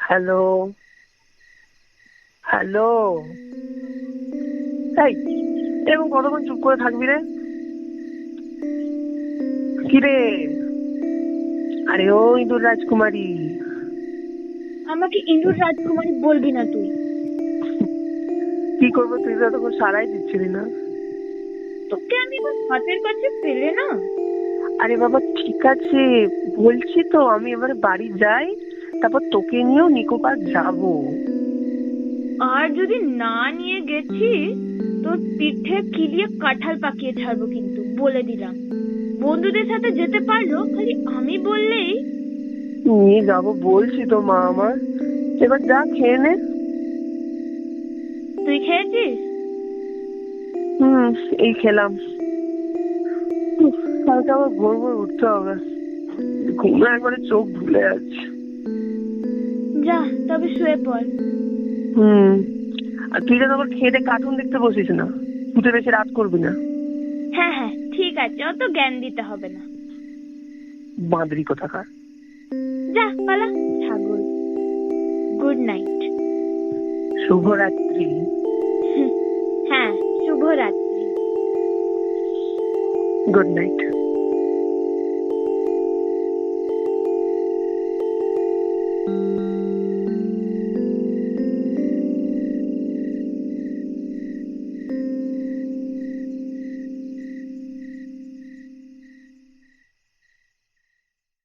Hello, hello. এই এরকম কতক্ষণ চুপ করে থাকবি রে? কি রে? আরে ও ইঁদুর রাজকুমারী। আমাকে ইন্দুর রাজকুমারী বলবি না তুই। কি করবো, তুই তো তখন সারাই দিচ্ছিলি না। তোকে আমি এবার হাতের কাছে পেলে না। আরে বাবা ঠিক আছে, বলছি তো আমি এবারে বাড়ি যাই, তারপর তোকে নিয়েও নিকো পার্ক যাবো। আর যদি না নিয়ে গেছি তোর পিঠে কিলিয়ে কাঁঠাল পাকিয়ে ছাড়বো, কিন্তু বলে দিলাম। বন্ধুদের সাথে যেতে পারলো, খালি আমি বললেই। নিয়ে যাবো বলছি তো মা আমার। এবার যা খেয়ে নে। তুই খেয়েছিস? এই খেলাম। কালকে আবার ভোর ভোর উঠতে হবে, ঘুমে একবারে চোখ ভুলে যাচ্ছে। যা তবে শুয়ে পড়। আর তুই যেন আবার খেয়ে কার্টুন দেখতে বসিস না, শুতে বেশি রাত করবি না। হ্যাঁ হ্যাঁ ঠিক আছে, অত জ্ঞান দিতে হবে না। বাঁদরি কোথাকার। যা পালা ছাগল। Good night. শুভরাত্রি। হ্যাঁ শুভরাত্রি। Good night.